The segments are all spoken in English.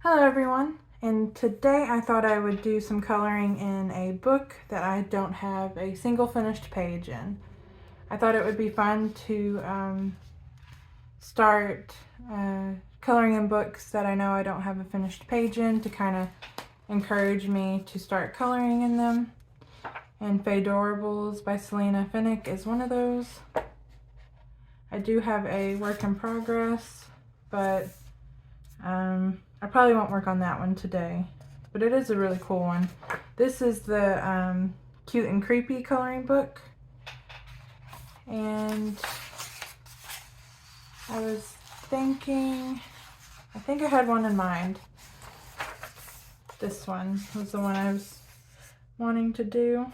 Hello everyone, and today I thought I would do some coloring in a book that I don't have a single finished page in. I thought it would be fun to start coloring in books that I know I don't have a finished page in to kind of encourage me to start coloring in them. And Faedorables by Selina Fenech is one of those. I do have a work in progress, but I probably won't work on that one today, but it is a really cool one. This is the Cute and Creepy coloring book, and I was thinking, I think I had one in mind. This one was the one I was wanting to do,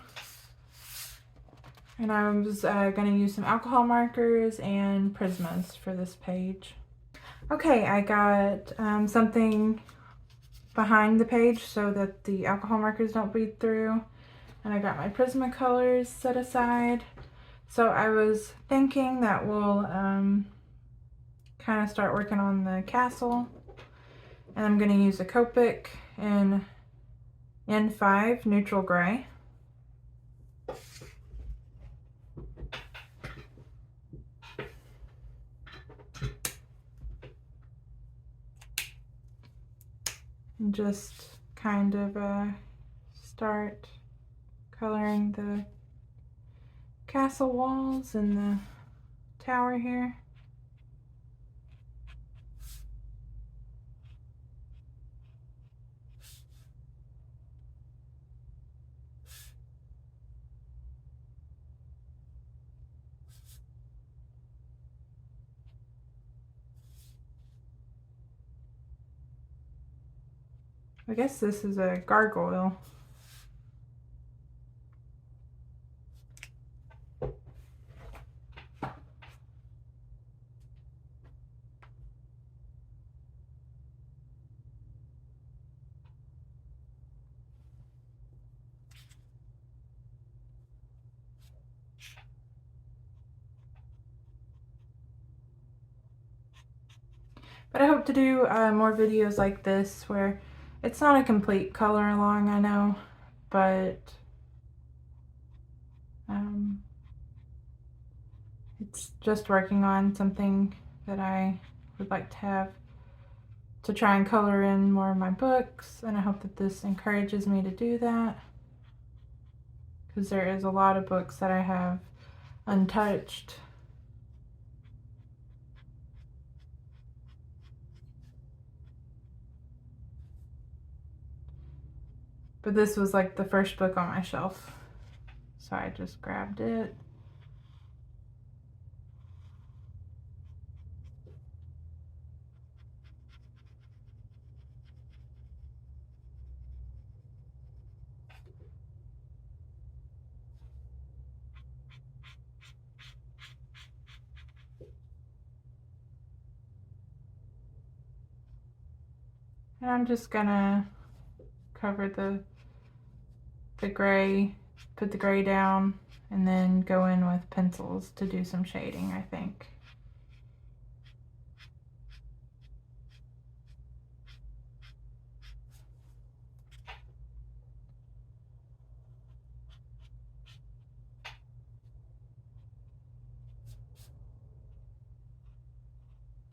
and I was going to use some alcohol markers and Prismas for this page. Okay, I got something behind the page so that the alcohol markers don't bleed through, and I got my Prisma colors set aside. So I was thinking that we'll kind of start working on the castle, and I'm going to use a copic in N5 neutral gray. And just kind of start coloring the castle walls and the tower here. I guess this is a gargoyle. But I hope to do more videos like this where it's not a complete color along, I know, but it's just working on something that I would like to have to try and color in more of my books, and I hope that this encourages me to do that, because there is a lot of books that I have untouched. But this was like the first book on my shelf, so I just grabbed it. And I'm just gonna cover the gray, put the gray down, and then go in with pencils to do some shading, I think.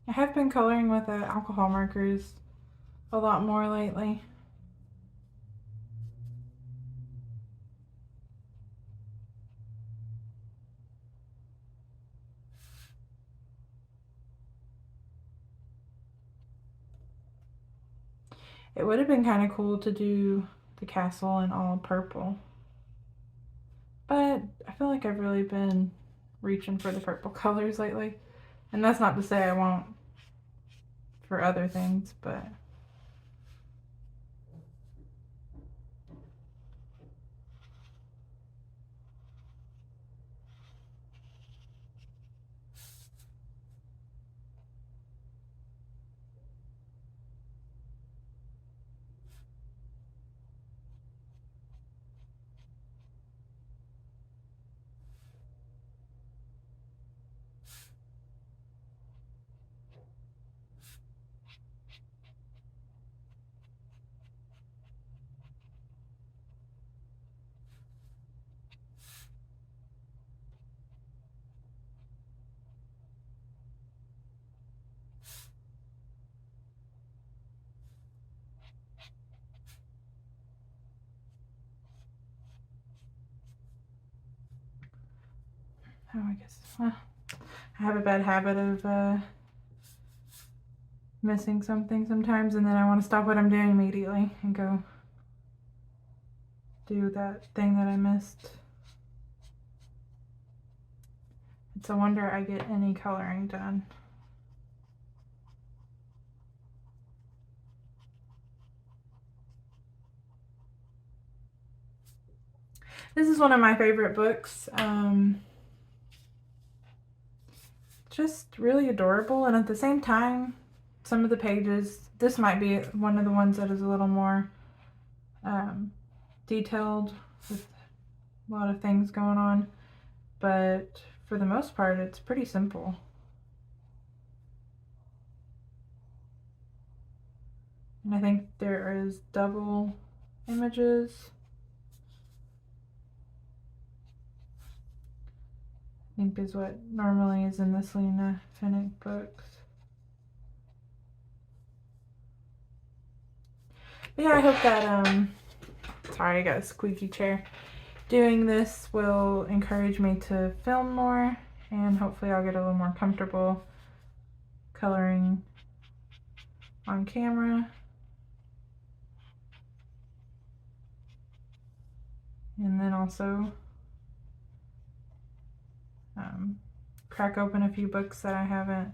I have been coloring with alcohol markers a lot more lately. It would have been kind of cool to do the castle in all purple, but I feel like I've really been reaching for the purple colors lately. And that's not to say I won't for other things, but Oh, I guess, well, I have a bad habit of missing something sometimes, and then I want to stop what I'm doing immediately and go do that thing that I missed. It's a wonder I get any coloring done. This is one of my favorite books. Just really adorable, and at the same time, some of the pages, this might be one of the ones that is a little more detailed with a lot of things going on, but for the most part it's pretty simple. And I think there is double images. I think is what normally is in the Selina Fenech books. But yeah, I hope that, sorry, I got a squeaky chair. Doing this will encourage me to film more, and hopefully I'll get a little more comfortable coloring on camera. And then also crack open a few books that I haven't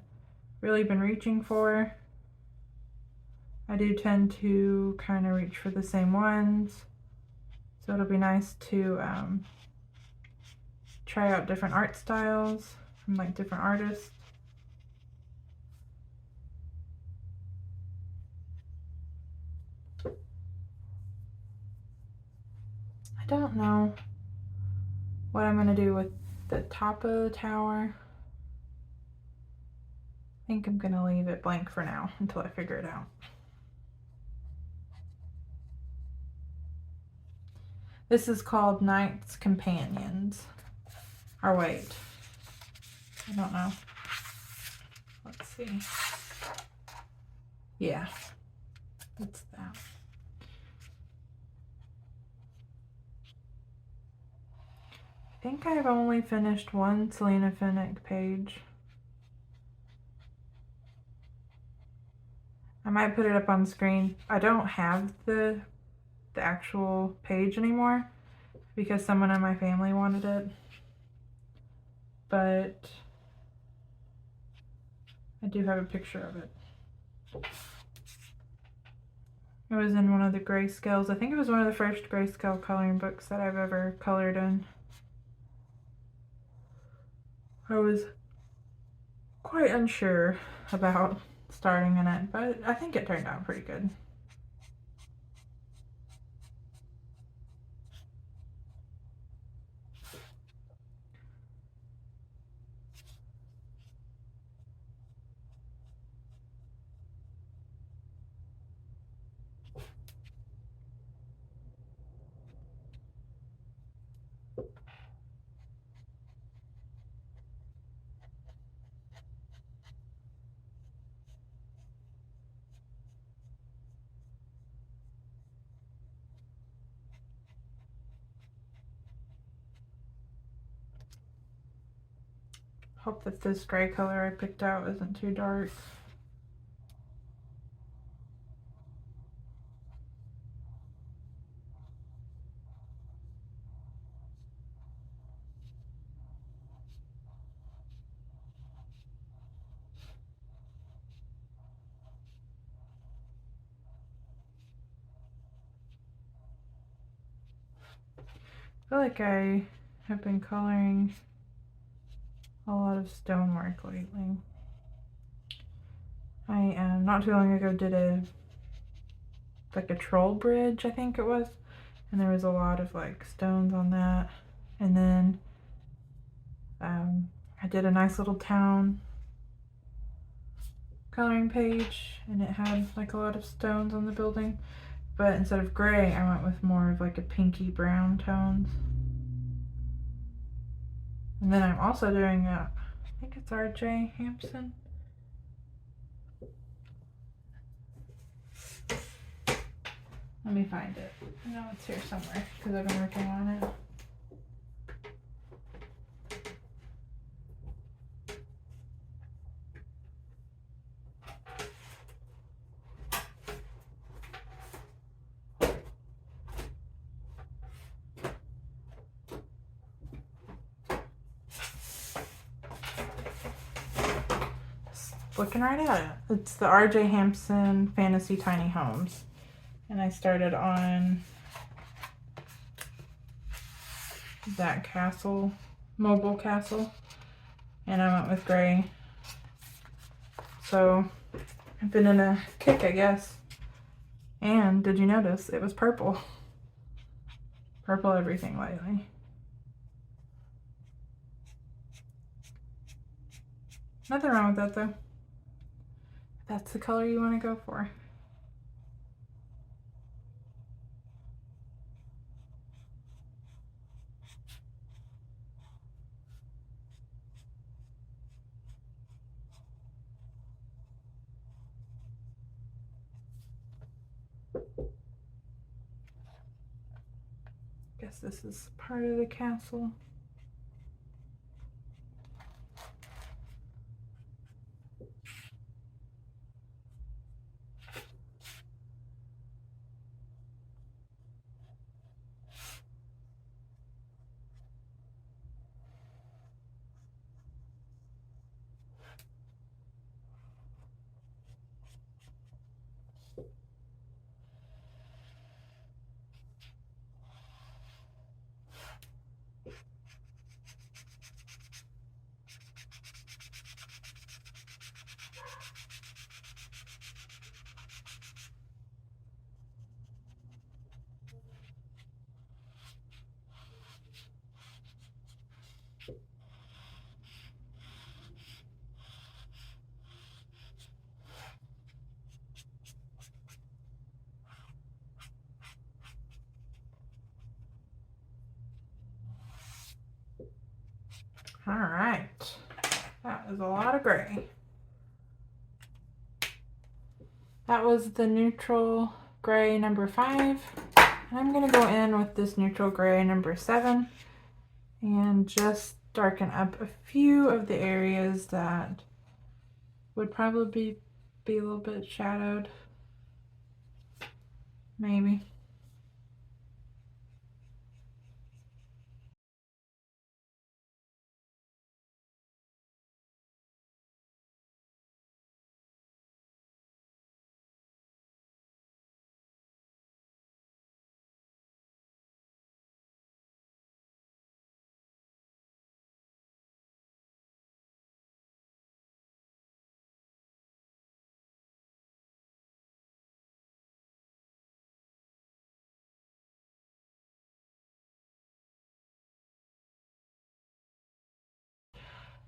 really been reaching for. I do tend to kind of reach for the same ones, so it'll be nice to try out different art styles from like different artists. I don't know what I'm going to do with the top of the tower. I think I'm going to leave it blank for now until I figure it out. This is called Knight's Companions. Or wait, I don't know. Let's see. Yeah, it's that. I think I've only finished one Selina Fenech page. I might put it up on the screen. I don't have the actual page anymore because someone in my family wanted it, but I do have a picture of it. It was in one of the grayscales. I think it was one of the first grayscale coloring books that I've ever colored in. I was quite unsure about starting in it, but I think it turned out pretty good. Hope that this gray color I picked out isn't too dark. I feel like I have been coloring a lot of stonework lately. I not too long ago did a troll bridge, I think it was, and there was a lot of like stones on that. And then I did a nice little town coloring page, and it had like a lot of stones on the building, but instead of gray I went with more of like a pinky brown tones. And then I'm also doing I think it's RJ Hampson. Let me find it. I know it's here somewhere because I've been working on it. looking right at it. It's the R.J. Hampson Fantasy Tiny Homes. And I started on that castle, mobile castle. And I went with gray. So I've been in a kick, I guess. And did you notice it was purple? Purple everything lately. Nothing wrong with that though. If that's the color you want to go for. Guess this is part of the castle. All right, that is a lot of gray. That was the neutral gray number 5. And I'm gonna go in with this neutral gray number 7 and just darken up a few of the areas that would probably be a little bit shadowed. Maybe.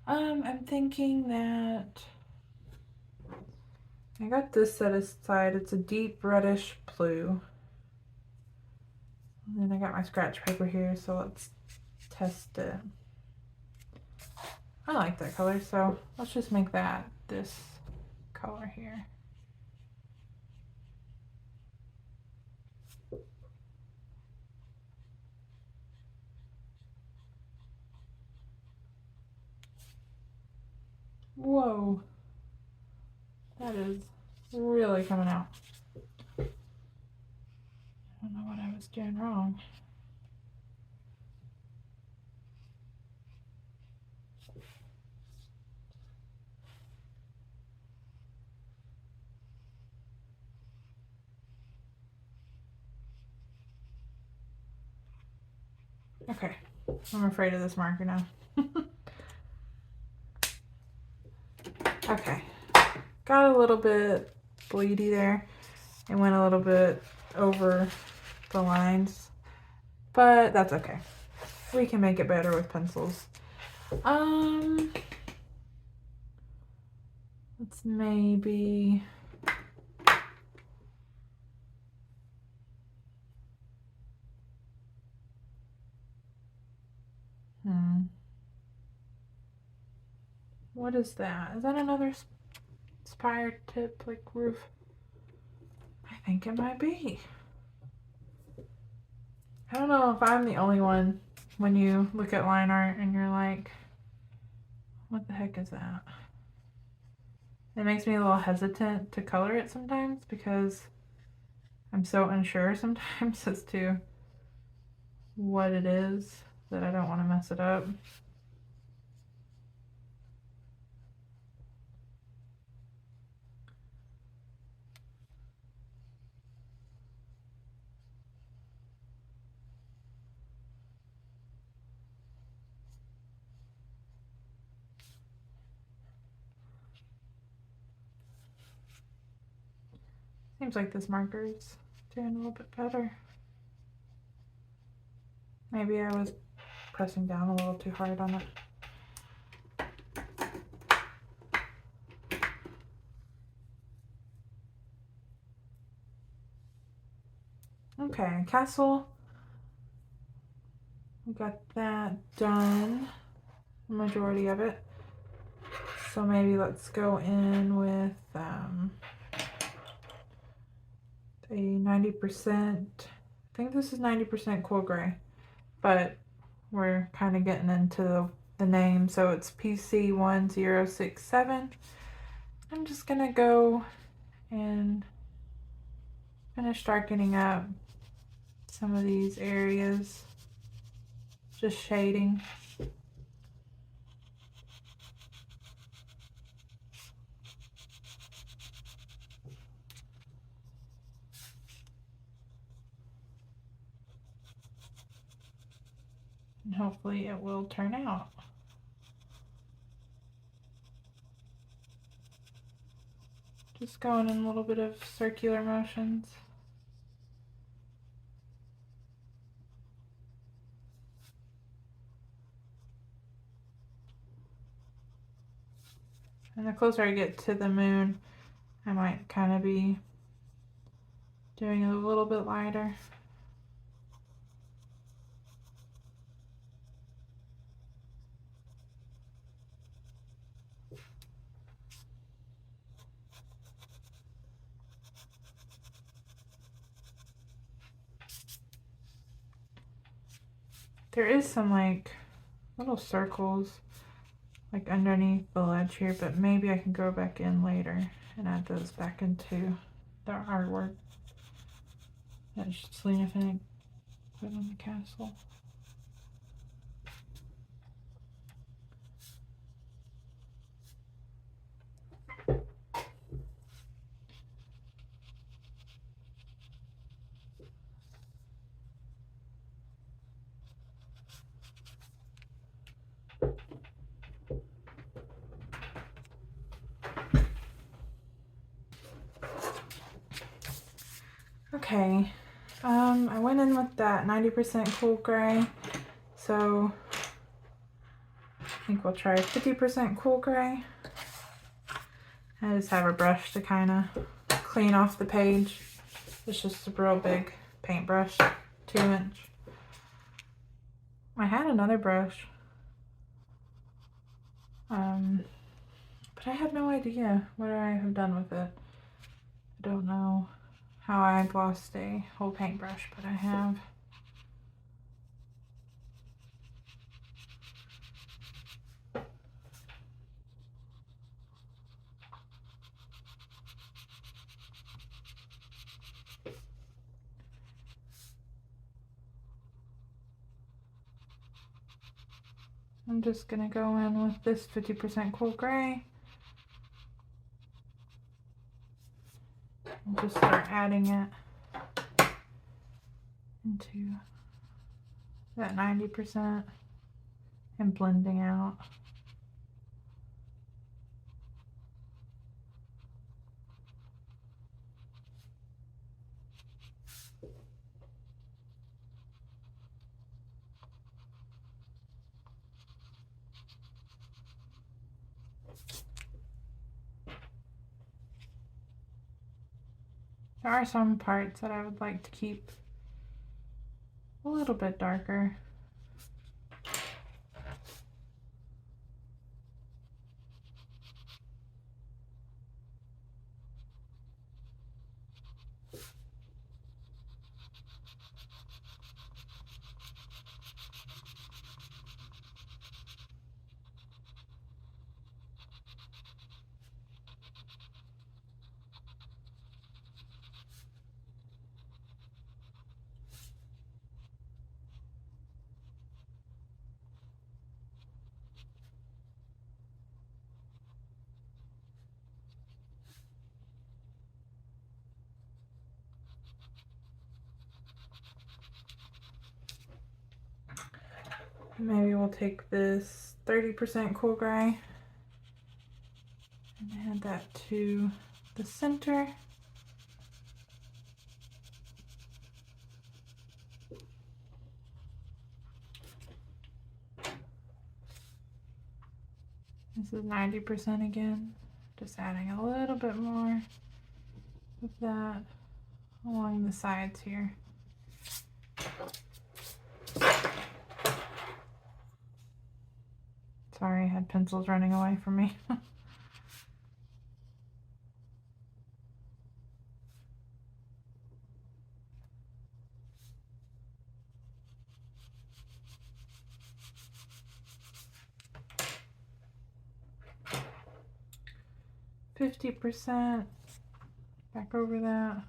I'm thinking that I got this set aside. It's a deep reddish blue. And then I got my scratch paper here, so let's test it. I like that color, so let's just make that this color here. Whoa, that is really coming out. I don't know what I was doing wrong. Okay, I'm afraid of this marker now. Okay, got a little bit bleedy there. It went a little bit over the lines, but that's okay. We can make it better with pencils. Let's maybe what is that? Is that another spire tip, like roof? I think it might be. I don't know if I'm the only one when you look at line art and you're like, what the heck is that? It makes me a little hesitant to color it sometimes because I'm so unsure sometimes as to what it is that I don't want to mess it up. Seems like this marker is doing a little bit better. Maybe I was pressing down a little too hard on it. Okay, castle. We got that done, the majority of it. So maybe let's go in with a 90%. I think this is 90% cool gray, but we're kind of getting into the name, so it's PC1067. I'm just gonna go and finish darkening up some of these areas, just shading. And hopefully it will turn out. Just going in a little bit of circular motions. And the closer I get to the moon, I might kind of be doing it a little bit lighter. There is some like little circles like underneath the ledge here, but maybe I can go back in later and add those back into the artwork that Selina Fenech put on the castle. Okay, I went in with that 90% cool gray, so I think we'll try 50% cool gray. I just have a brush to kind of clean off the page. It's just a real big paintbrush, 2-inch. I had another brush, but I have no idea what I have done with it. I don't know how I lost a whole paintbrush, but I have. I'm just gonna go in with this 50% cool gray and just start adding it into that 90% and blending out. There are some parts that I would like to keep a little bit darker. Maybe we'll take this 30% cool gray and add that to the center. This is 90% again. Just adding a little bit more of that along the sides here. Sorry, I had pencils running away from me. 50% back over that.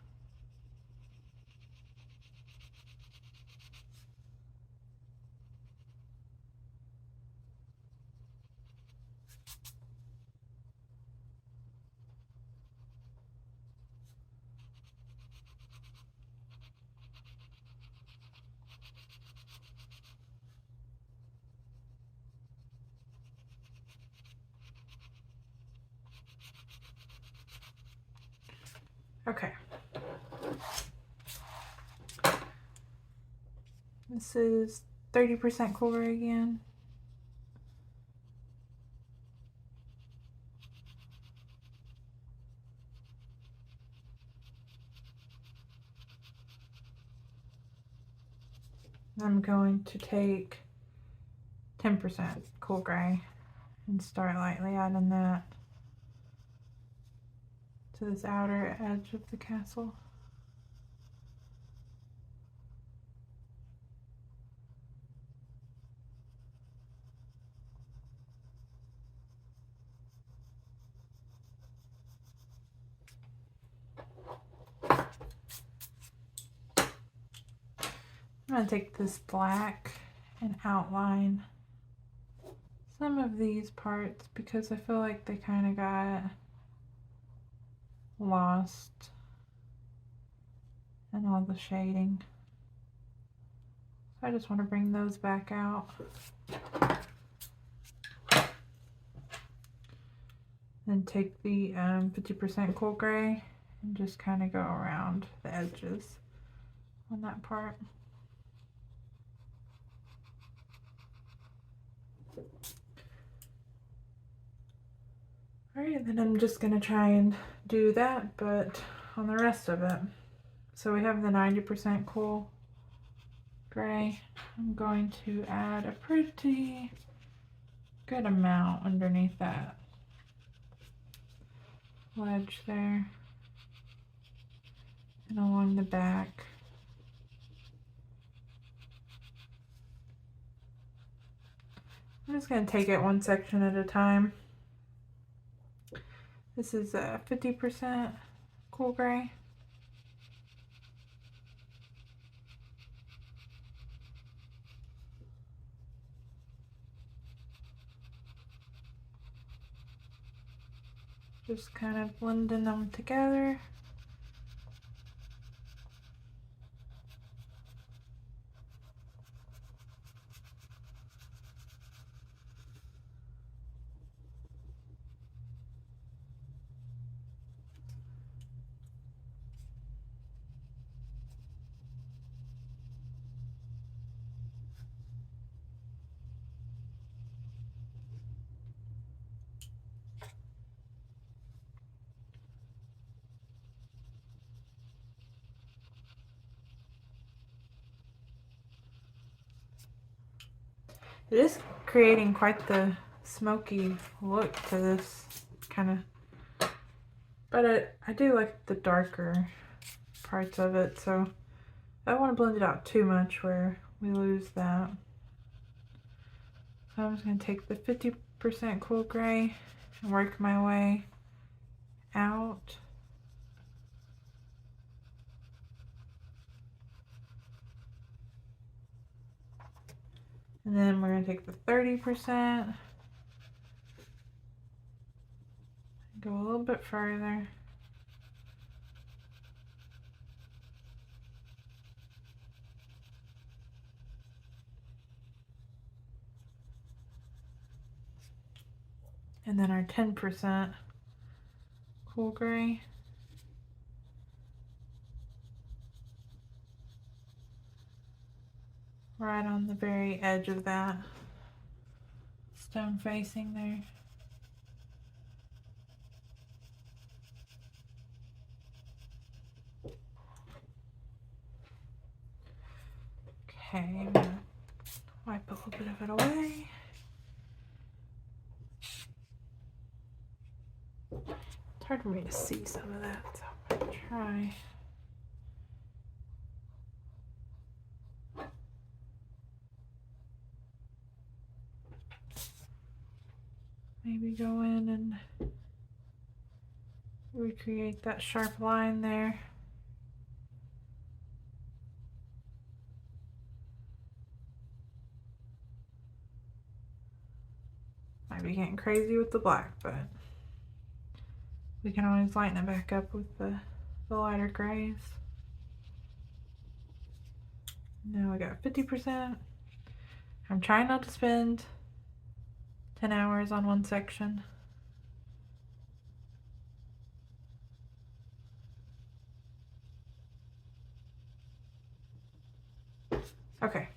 Okay. This is 30% cool gray again. I'm going to take 10% cool gray and start lightly adding that to this outer edge of the castle. I'm going to take this black and outline some of these parts because I feel like they kind of got lost in all the shading. So I just want to bring those back out. Then take the 50% cool gray and just kind of go around the edges on that part. Alright, then I'm just going to try and do that, but on the rest of it. So we have the 90% cool gray. I'm going to add a pretty good amount underneath that ledge there and along the back. I'm just going to take it one section at a time. This is 50% cool gray. Just kind of blending them together. It is creating quite the smoky look to this kind of, but I do like the darker parts of it, so I don't want to blend it out too much where we lose that. So I'm just going to take the 50% cool gray and work my way out. And then we're going to take the 30%, go a little bit further. And then our 10% cool gray. Right on the very edge of that stone facing there. Okay, I'm gonna wipe a little bit of it away. It's hard for me to see some of that, so I'm gonna try. Maybe go in and recreate that sharp line there. Might be getting crazy with the black, but we can always lighten it back up with the lighter grays. Now I got 50%. I'm trying not to spend 10 hours on one section. Okay,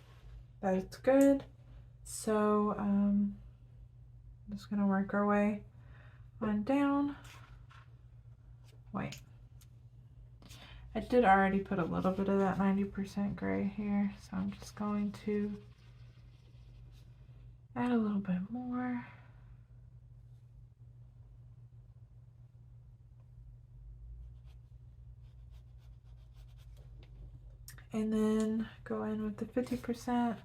that's good. So I'm just gonna work our way on down. Wait, I did already put a little bit of that 90% gray here, so I'm just going to add a little bit more. And then go in with the 50%.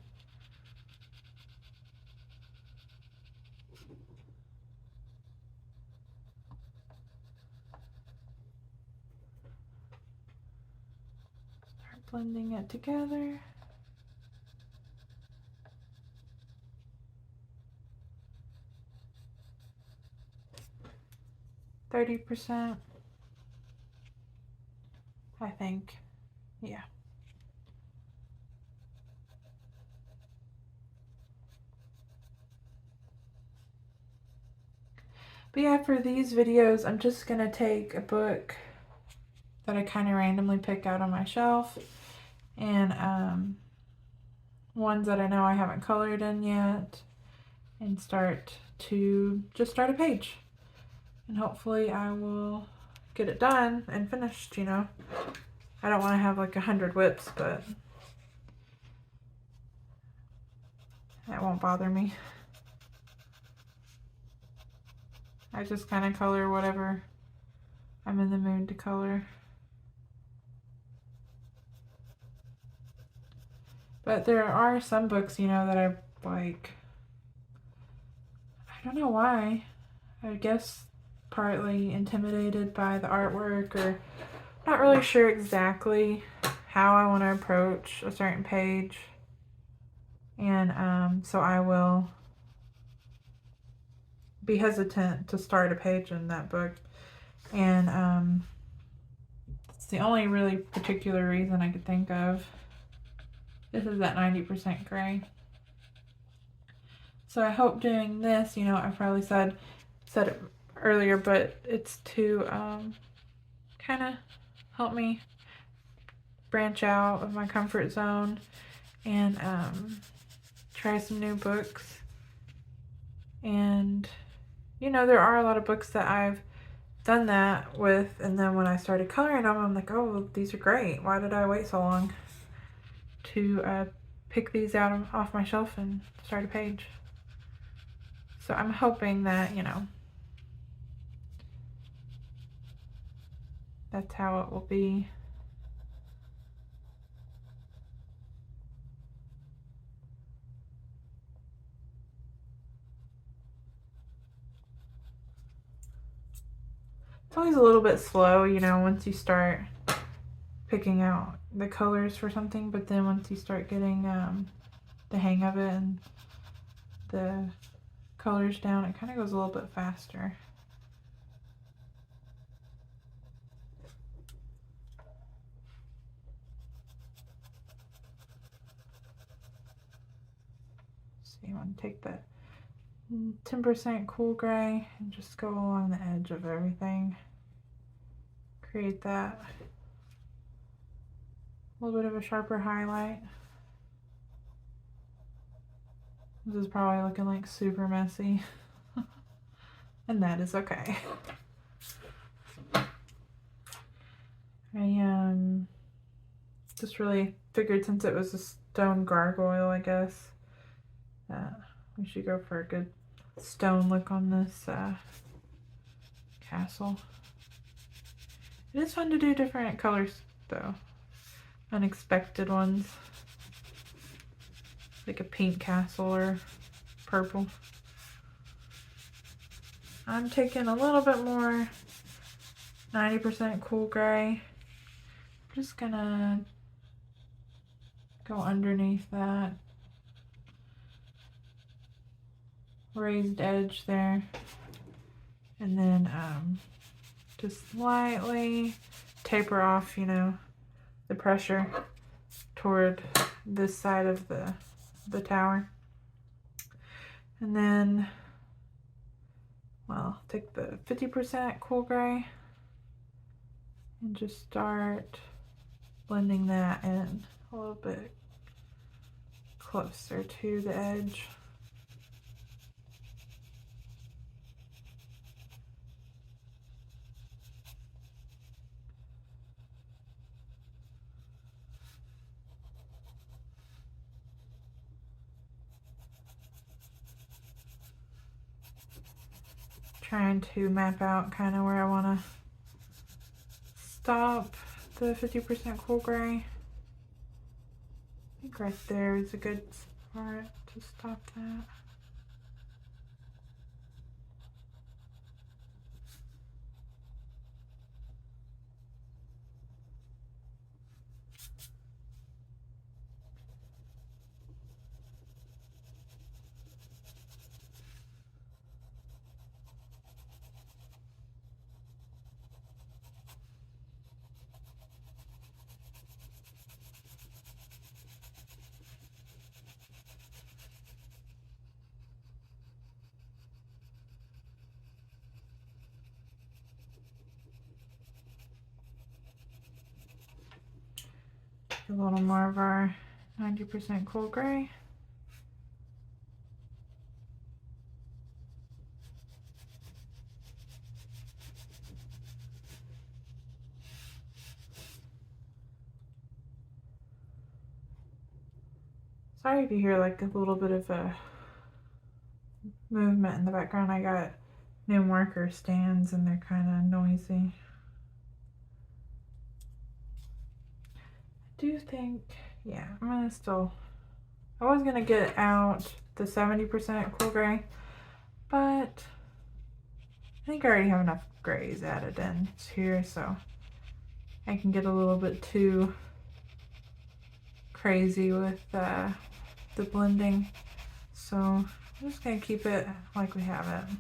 Start blending it together. %, I think, yeah. But yeah, for these videos, I'm just gonna take a book that I kind of randomly pick out on my shelf, and ones that I know I haven't colored in yet, and start a page. And hopefully I will get it done and finished, you know. I don't want to have like 100 whips, but that won't bother me. I just kind of color whatever I'm in the mood to color. But there are some books, you know, that I like. I don't know why. I guess partly intimidated by the artwork, or not really sure exactly how I want to approach a certain page. And so I will be hesitant to start a page in that book. And it's the only really particular reason I could think of. This is that 90% gray. So I hope doing this, you know, I probably said it earlier, but it's to kind of help me branch out of my comfort zone and try some new books. And you know, there are a lot of books that I've done that with, and then when I started coloring them, I'm like, oh, these are great. Why did I wait so long to pick these out off my shelf and start a page? So I'm hoping that, you know, that's how it will be. It's always a little bit slow, you know, once you start picking out the colors for something, but then once you start getting the hang of it and the colors down, it kind of goes a little bit faster. So you want to take that 10% cool gray and just go along the edge of everything. Create that little bit of a sharper highlight. This is probably looking like super messy, and that is okay. I just really figured, since it was stone gargoyle, I guess. We should go for a good stone look on this castle. It is fun to do different colors though. Unexpected ones. Like a pink castle or purple. I'm taking a little bit more 90% cool gray. Just gonna go underneath that raised edge there, and then just lightly taper off, you know, the pressure toward this side of the tower. And then, well, take the 50% cool gray and just start blending that in a little bit closer to the edge. Trying to map out kind of where I want to stop the 50% cool gray. I think right there is a good spot to stop that. A little more of our 90% cool gray. Sorry if you hear like a little bit of a movement in the background. I got new marker stands and they're kind of noisy. I do think, yeah, I'm gonna still, I was gonna get out the 70% cool gray, but I think I already have enough grays added in here, so I can get a little bit too crazy with the blending. So I'm just gonna keep it like we have it.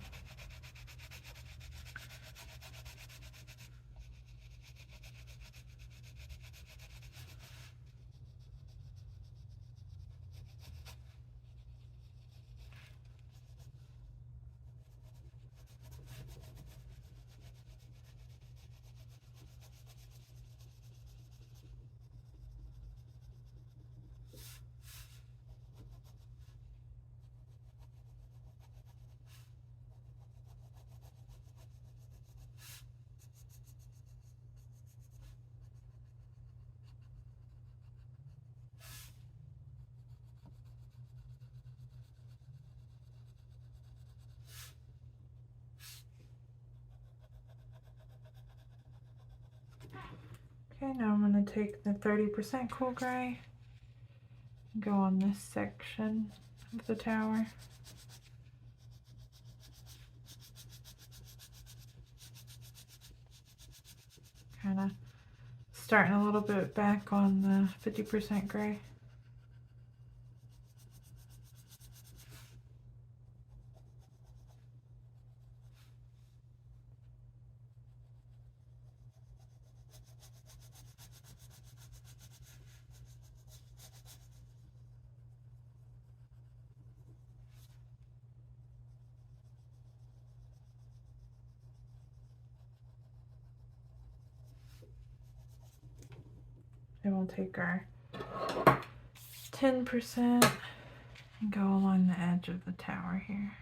Okay, now I'm going to take the 30% cool gray and go on this section of the tower. Kind of starting a little bit back on the 50% gray. And we'll take our 10% and go along the edge of the tower here.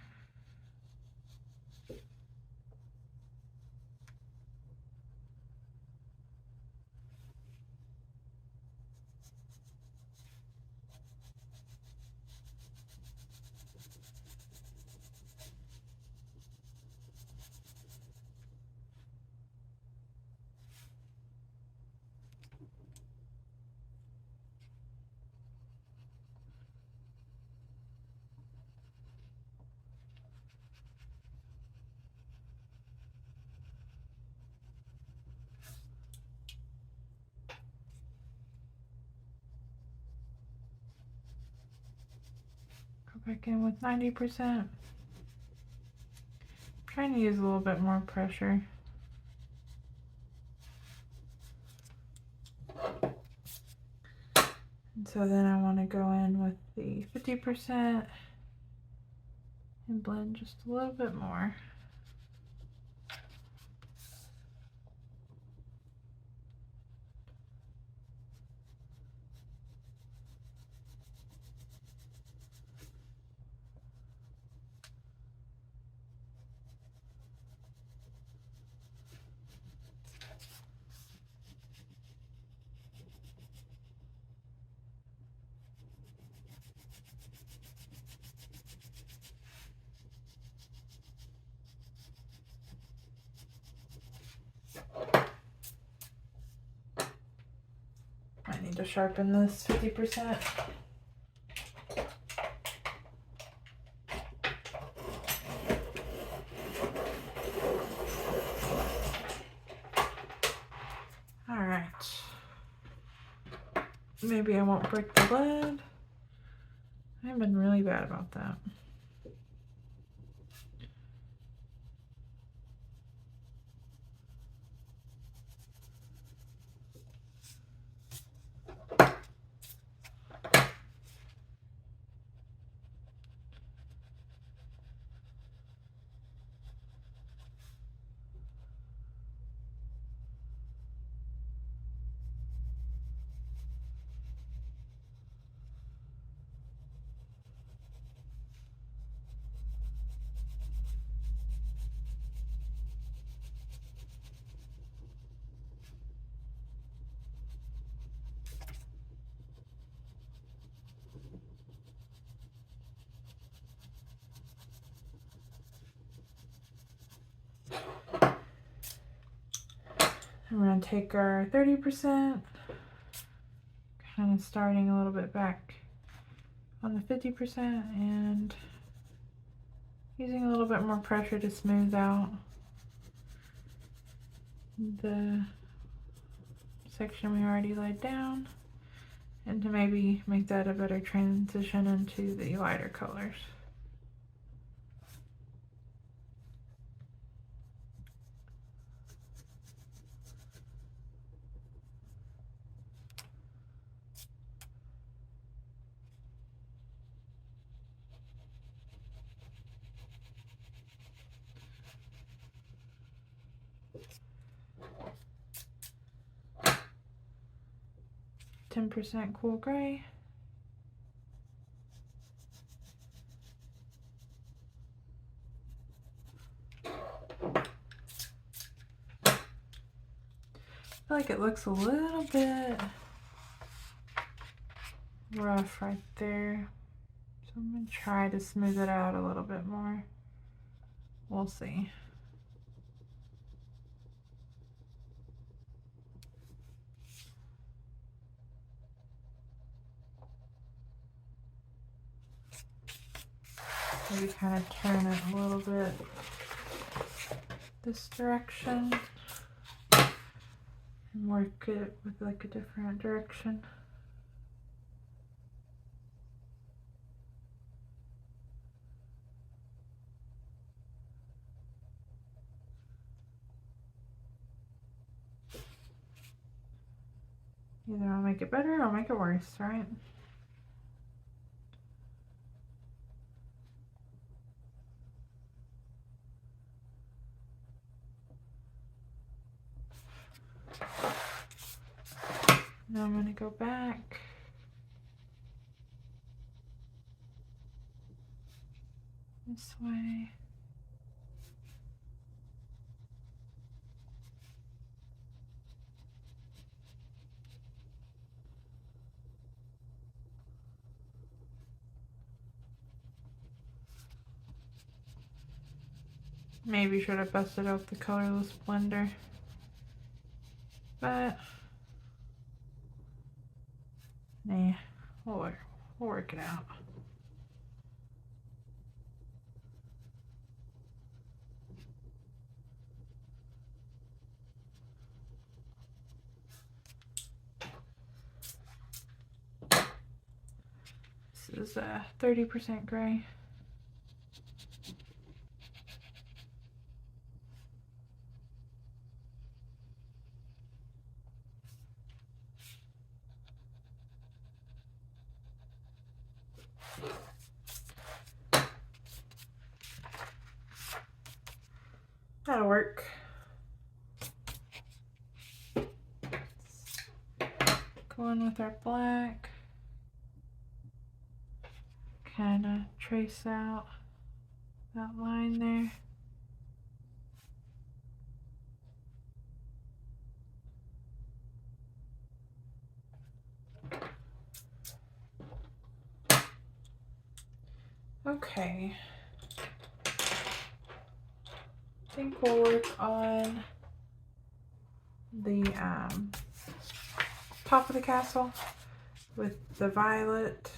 back in with 90%. Trying to use a little bit more pressure. And so then I want to go in with the 50% and blend just a little bit more. I need to sharpen this 50%. All right. Maybe I won't break the lead. I've been really bad about that. We're going to take our 30%, kind of starting a little bit back on the 50% and using a little bit more pressure to smooth out the section we already laid down and to maybe make that a better transition into the lighter colors. %, cool gray. I feel like it looks a little bit rough right there. So I'm going to try to smooth it out a little bit more. We'll see. Maybe kind of turn it a little bit this direction and work it with like a different direction. Either I'll make it better or I'll make it worse, right? Now I'm going to go back. This way. Maybe should have busted out the colorless blender, but nah, we'll work it out. is 30% gray. That'll work. Go in with our black. Kind of trace out that line there. Okay. I think we'll work on the top of the castle with the violet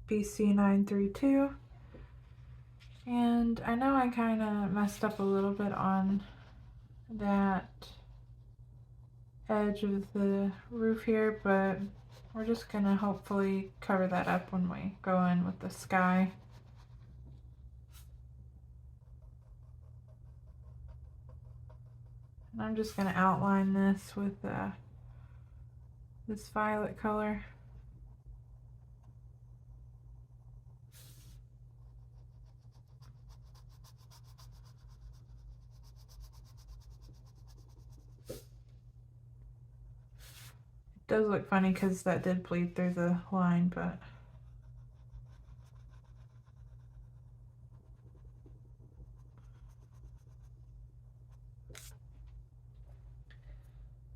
BC932. And I know I kind of messed up a little bit on that edge of the roof here, but we're just gonna hopefully cover that up when we go in with the sky. And I'm just gonna outline this with this violet color. It does look funny because that did bleed through the line, but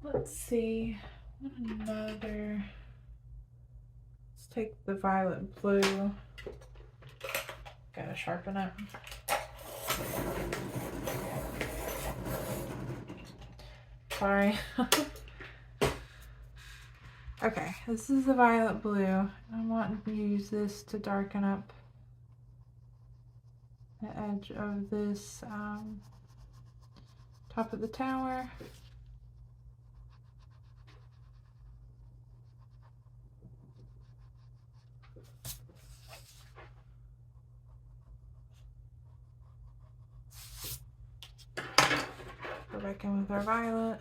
let's see. Another. Let's take the violet blue. Gotta sharpen it. Sorry. Okay, this is the violet blue. I want to use this to darken up the edge of this top of the tower. Go back in with our violet.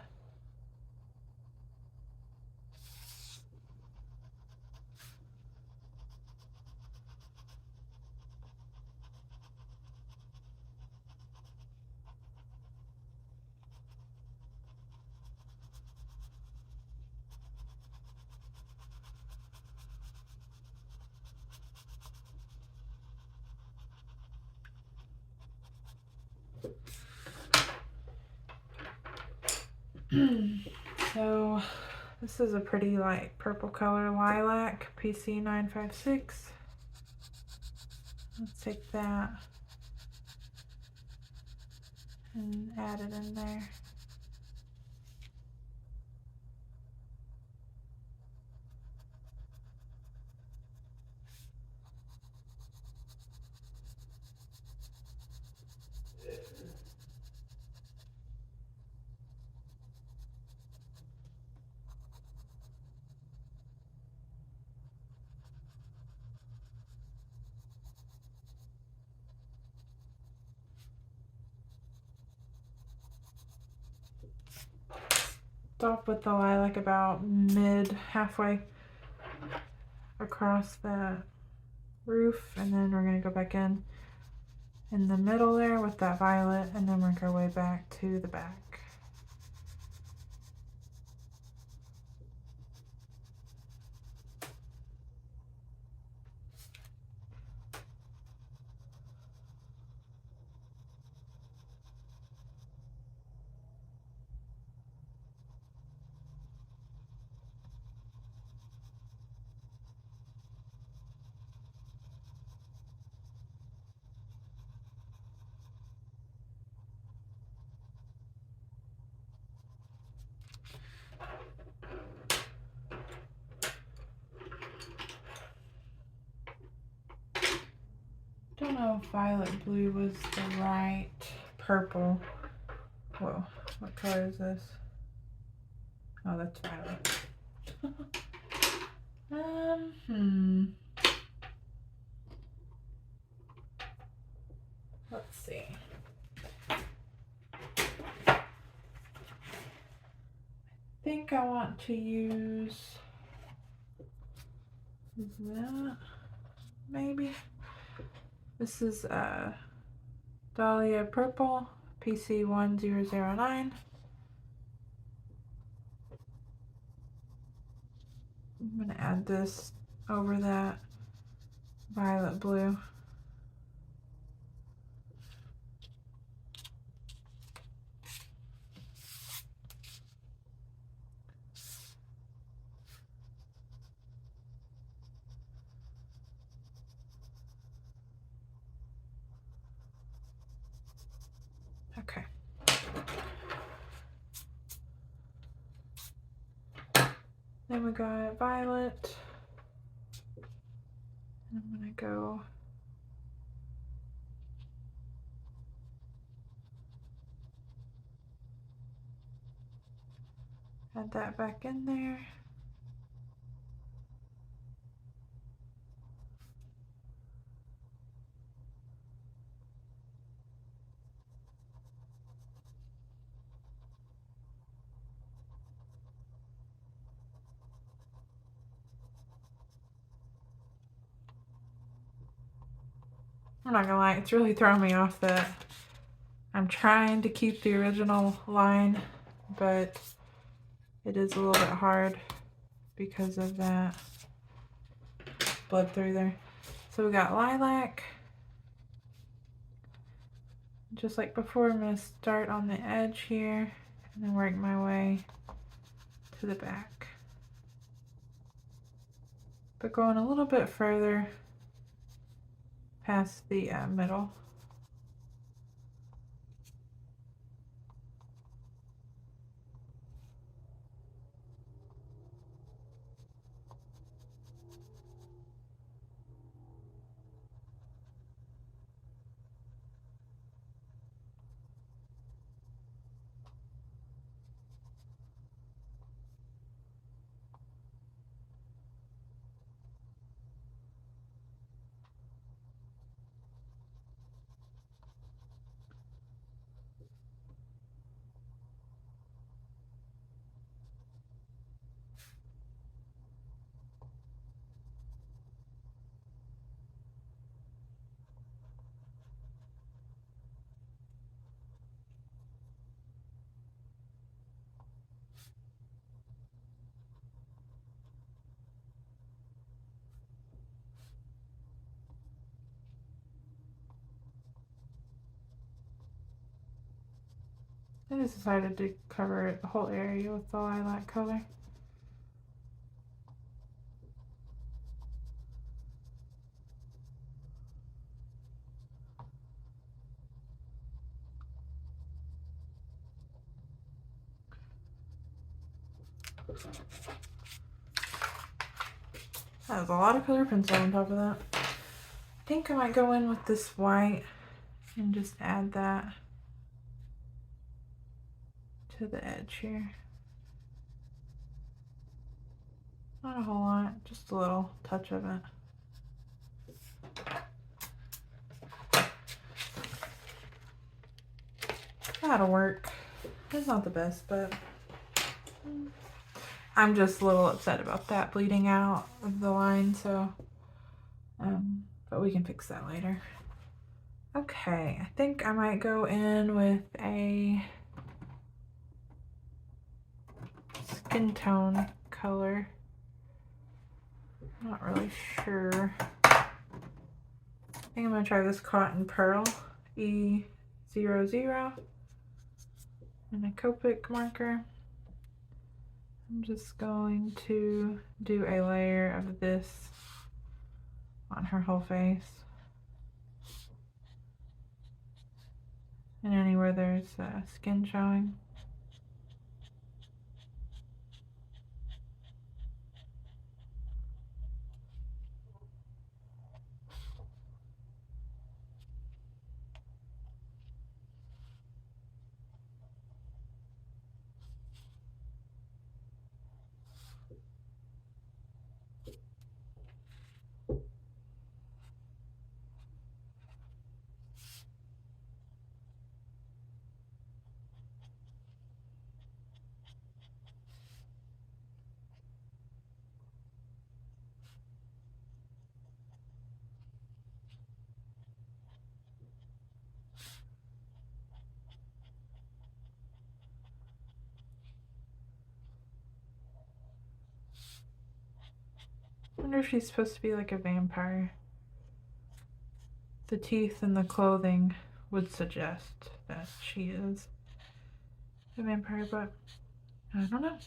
So this is a pretty light purple color, lilac, PC956. Let's take that and add it in there. Stop with the lilac about halfway across the roof, and then we're going to go back in the middle there with that violet, and then work our way back to the back. I don't know if violet blue was the right purple. Whoa, what color is this? Oh, that's violet. think I want to use that, maybe. This is Dahlia Purple, PC1009. I'm going to add this over that violet blue. Okay. Then we got violet. I'm going to go add that back in there. I'm not gonna lie, it's really throwing me off that I'm trying to keep the original line, but it is a little bit hard because of that blood through there. So we got lilac. Just like before, I'm gonna start on the edge here and then work my way to the back. But going a little bit further past the middle. I just decided to cover the whole area with the lilac color. That was a lot of color pencil on top of that. I think I might go in with this white and just add that to the edge here. Not a whole lot, just a little touch of it. That'll work. It's not the best, but I'm just a little upset about that bleeding out of the line, so but we can fix that later. Okay, I think I might go in with a skin tone color. Not really sure. I think I'm gonna try this Cotton Pearl E00 and a copic marker. I'm just going to do a layer of this on her whole face. And anywhere there's skin showing. wonder if she's supposed to be like a vampire. The teeth and the clothing would suggest that she is a vampire, but I don't know.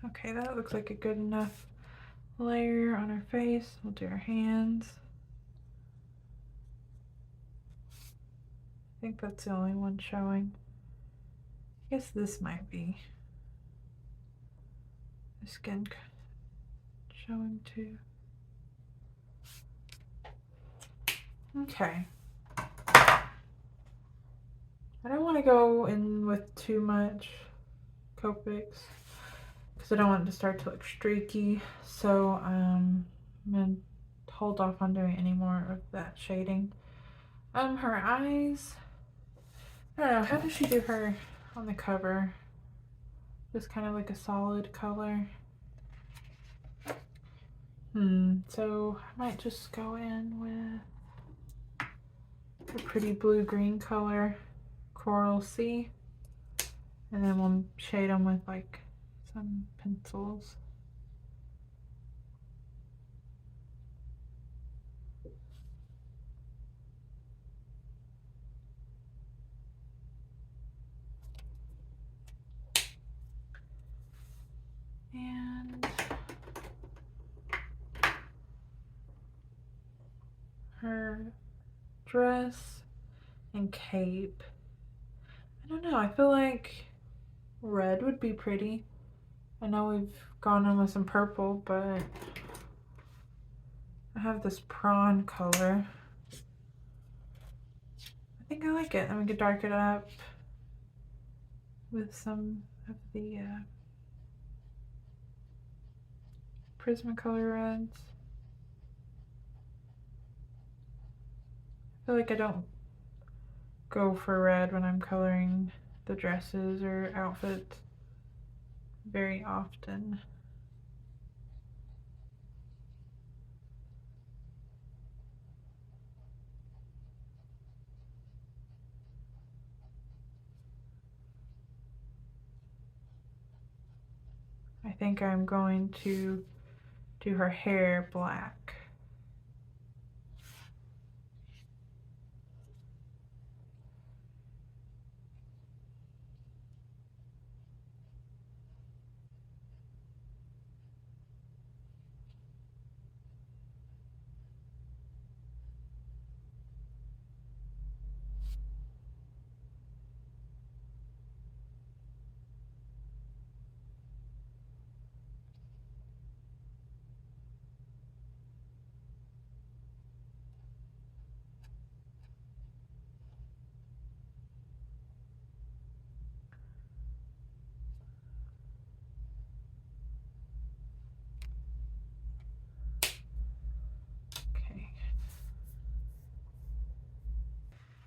Okay, that looks like a good enough layer on her face. We'll do her hands. I think that's the only one showing. I guess this might be the skin showing too. Okay. I don't want to go in with too much copics because I don't want it to start to look streaky. So I'm going to hold off on doing any more of that shading. Her eyes, I don't know, how does she do her on the cover? Just kind of like a solid color. So I might just go in with a pretty blue-green color, Coral Sea, and then we'll shade them with like some pencils. And her dress and cape. I don't know, I feel like red would be pretty. I know we've gone in with some purple, but I have this prawn color. I think I like it. And we could darken it up with some of the Prisma color reds. I feel like I don't go for red when I'm coloring the dresses or outfits very often. I think I'm going to do her hair black.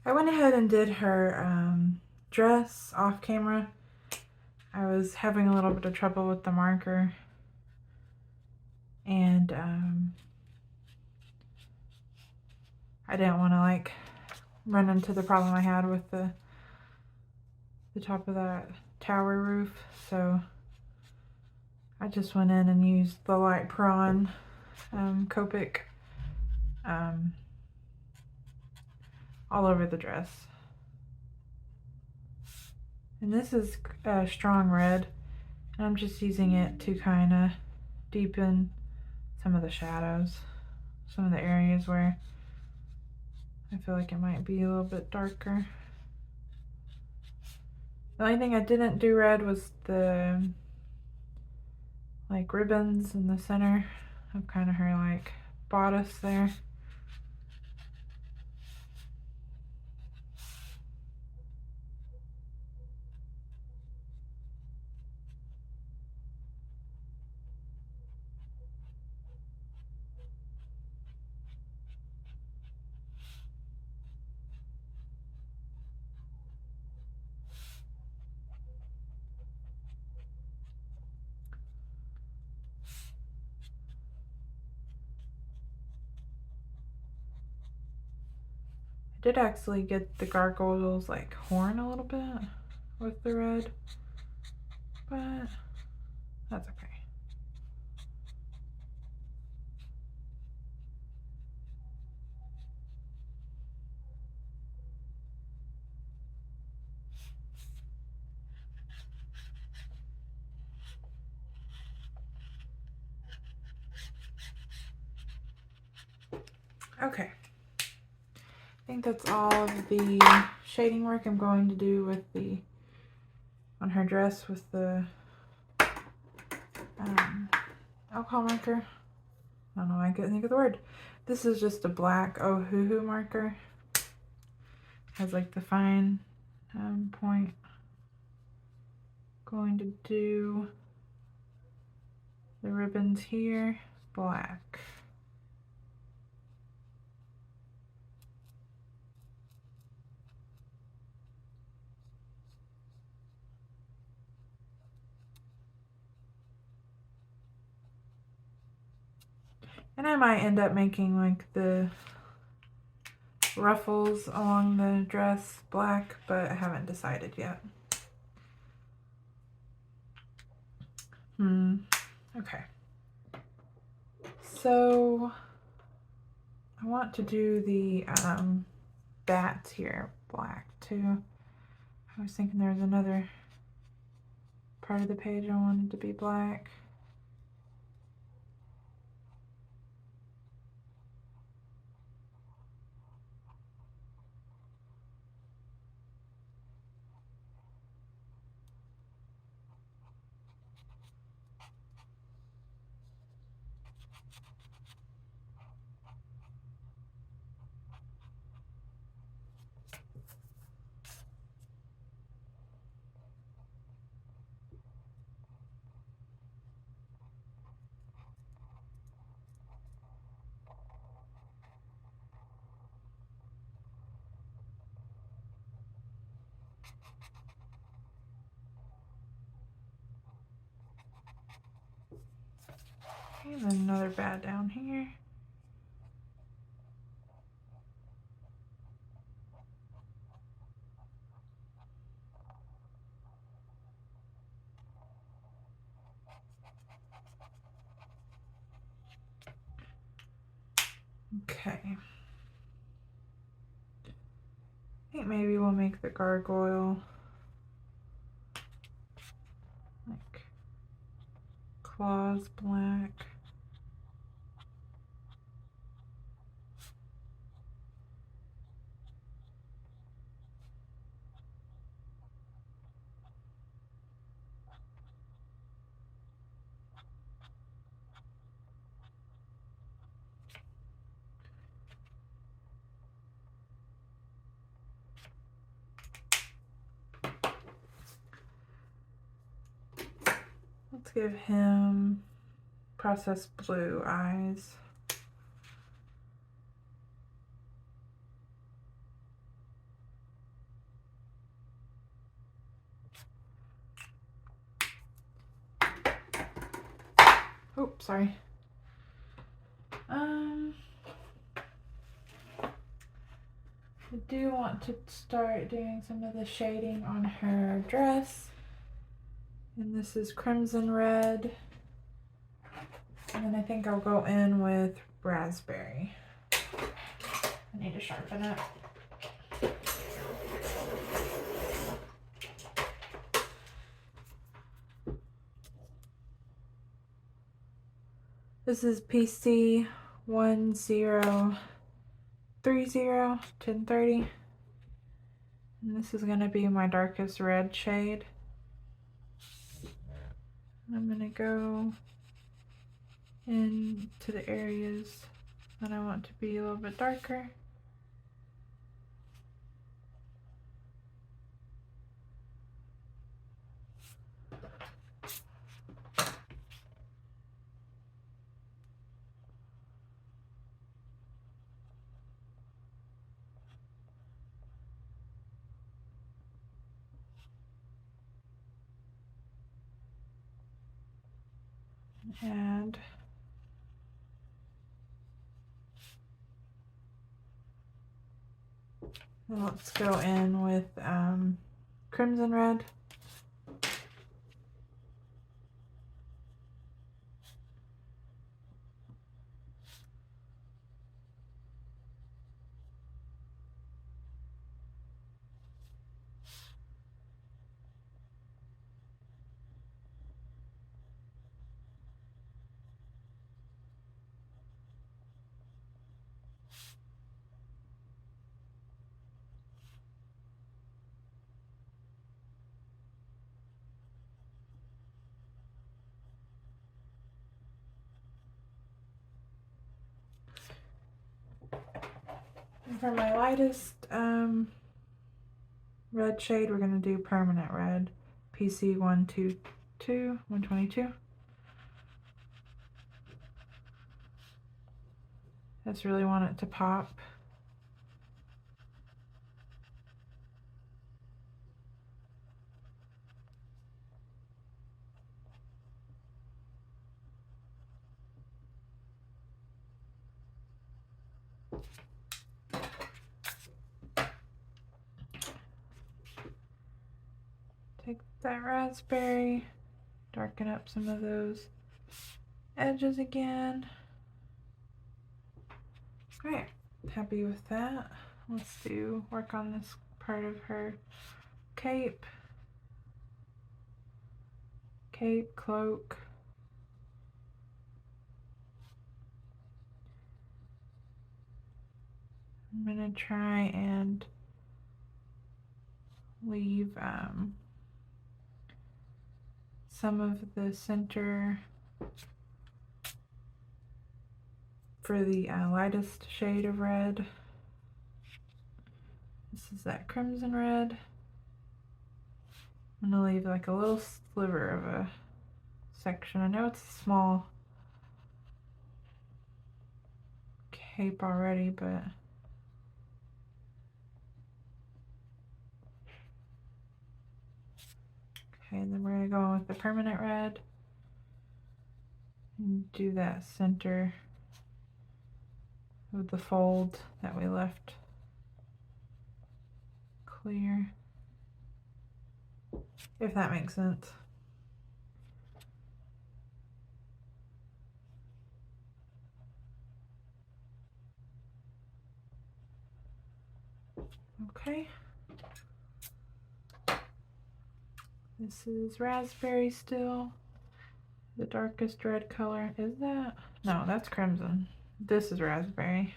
I went ahead and did her dress off camera. I was having a little bit of trouble with the marker, and I didn't want to like run into the problem I had with the top of that tower roof, so I just went in and used the light prawn Copic all over the dress. And this is a strong red. And I'm just using it to kind of deepen some of the shadows, some of the areas where I feel like it might be a little bit darker. The only thing I didn't do red was the like ribbons in the center of kind of her like bodice there. I did actually get the gargoyles like horn a little bit with the red, but that's okay. Okay, I think that's all of the shading work I'm going to do with on her dress with the alcohol marker. I don't know why I couldn't think of the word. This is just a black Ohuhu marker. Has like the fine point. Going to do the ribbons here, black. And I might end up making like the ruffles along the dress black, but I haven't decided yet. Okay. So I want to do the bats here black too. I was thinking there was another part of the page I wanted to be black. And then another bat down here. Okay. I think maybe we'll make the gargoyle like claws black. Let's give him processed blue eyes. Oh, sorry. I do want to start doing some of the shading on her dress. And this is crimson red. And then I think I'll go in with raspberry. I need to sharpen it. This is PC 1030 and this is going to be my darkest red shade. I'm going to go into the areas that I want to be a little bit darker. And let's go in with crimson red. And for my lightest red shade, we're going to do permanent red, PC 122. Just really want it to pop. Take that raspberry, darken up some of those edges again. Great, happy with that. Let's work on this part of her cape, cloak. I'm gonna try and leave some of the center for the lightest shade of red. This is that crimson red. I'm gonna leave like a little sliver of a section. I know it's a small cape already, but okay, and then we're gonna go on with the permanent red and do that center of the fold that we left clear, if that makes sense. Okay. This is raspberry still. The darkest red color. Is that? No, that's crimson. This is raspberry.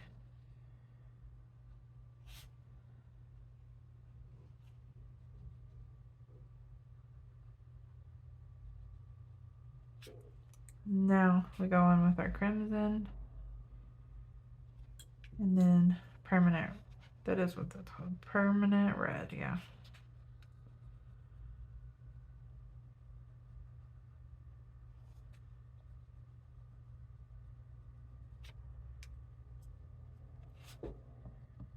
Now we go in with our crimson. And then permanent. That is what that's called. Permanent red, yeah.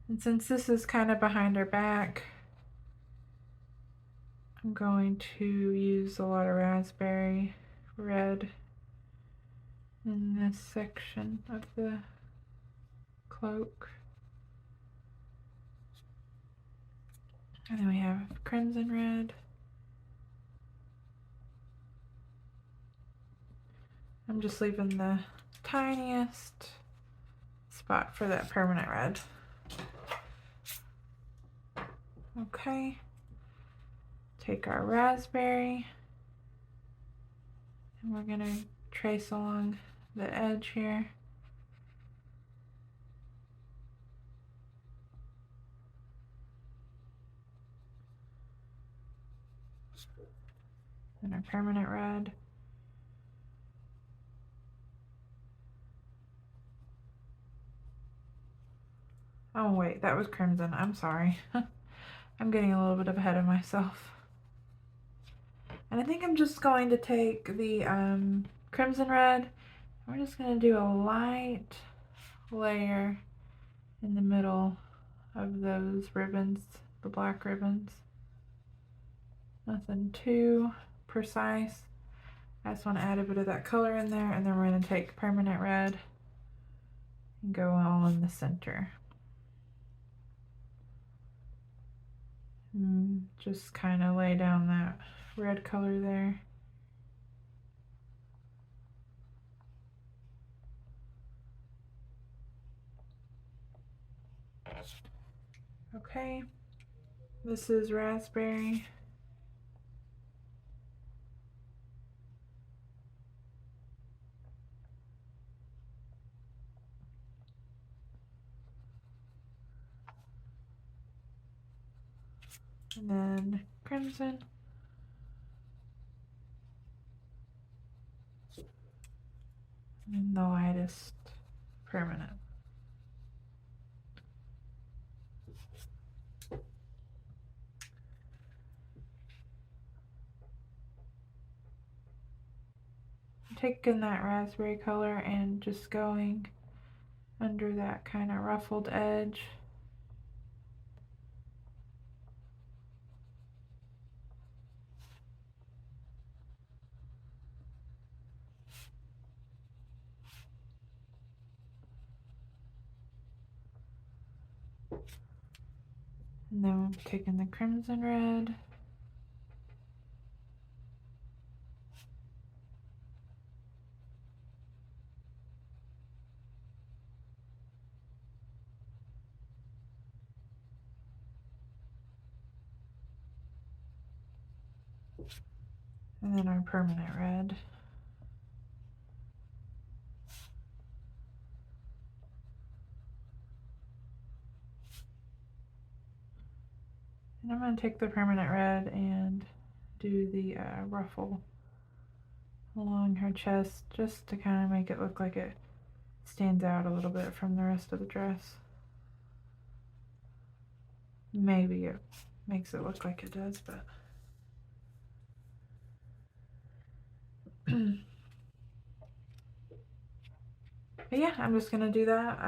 And since this is kind of behind her back, I'm going to use a lot of raspberry red in this section of the cloak. And then we have crimson red. I'm just leaving the tiniest spot for that permanent red. Okay, take our raspberry and we're gonna trace along the edge here. And our permanent red. Oh wait, that was crimson. I'm sorry. I'm getting a little bit ahead of myself. And I think I'm just going to take the crimson red. We're just going to do a light layer in the middle of those ribbons, the black ribbons. Nothing too precise. I just want to add a bit of that color in there, and then we're going to take permanent red and go all in the center. And just kind of lay down that red color there. Okay, this is raspberry. And then crimson. And the lightest permanent. Taking that raspberry color and just going under that kind of ruffled edge. And then I'm taking the crimson red. And then our permanent red. And I'm going to take the permanent red and do the ruffle along her chest just to kind of make it look like it stands out a little bit from the rest of the dress. Maybe it makes it look like it does, but but yeah, I'm just gonna do that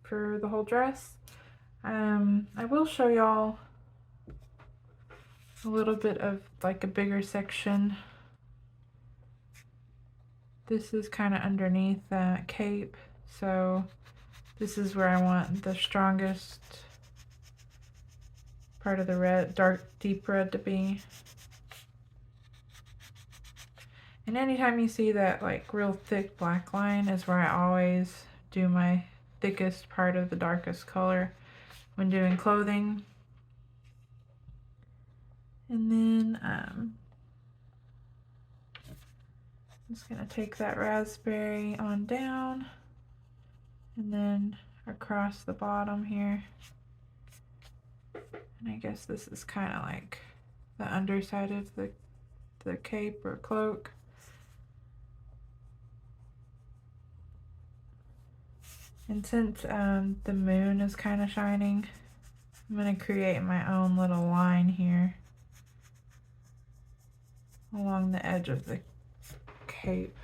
for the whole dress. I will show y'all a little bit of like a bigger section. This is kind of underneath that cape, so this is where I want the strongest part of the red, dark, deep red to be. And anytime you see that like real thick black line is where I always do my thickest part of the darkest color when doing clothing. And then I'm just gonna take that raspberry on down and then across the bottom here. And I guess this is kind of like the underside of the cape or cloak. And since the moon is kind of shining, I'm going to create my own little line here along the edge of the cape.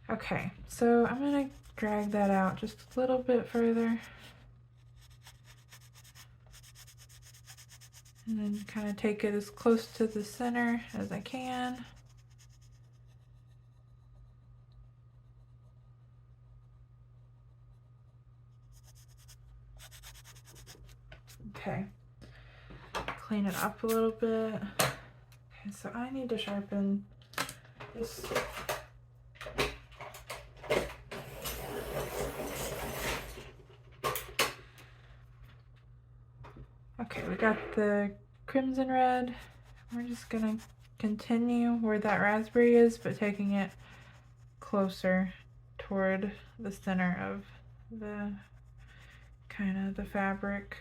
Okay, so I'm going to drag that out just a little bit further. And then kind of take it as close to the center as I can. Okay, clean it up a little bit. Okay, so I need to sharpen this. Okay, we got the crimson red. We're just gonna continue where that raspberry is, but taking it closer toward the center of the kind of the fabric.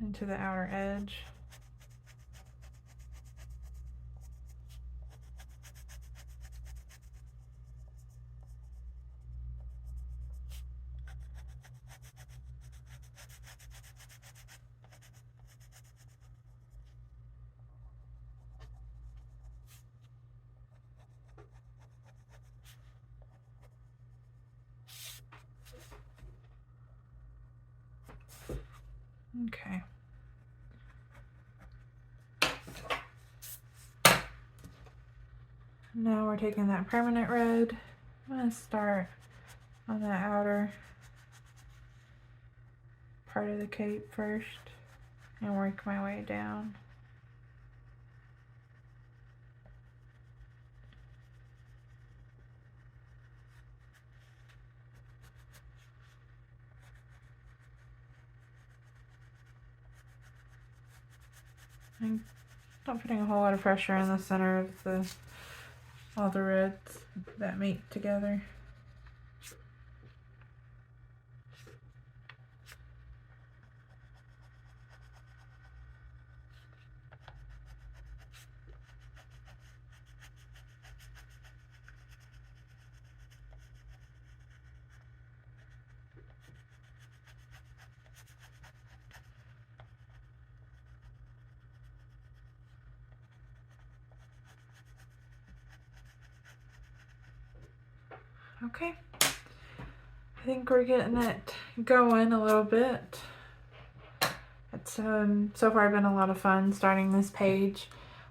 Into the outer edge. Okay. Now we're taking that permanent red. I'm going to start on that outer part of the cape first and work my way down. I'm not putting a whole lot of pressure in the center of all the reds that meet together. Okay, I think we're getting it going a little bit. It's so far been a lot of fun starting this page.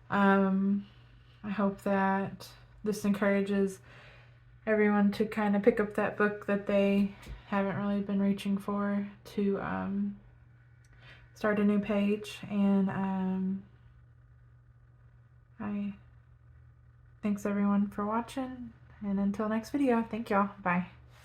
I hope that this encourages everyone to kind of pick up that book that they haven't really been reaching for to start a new page. And thanks everyone for watching, and until next video, thank y'all, bye.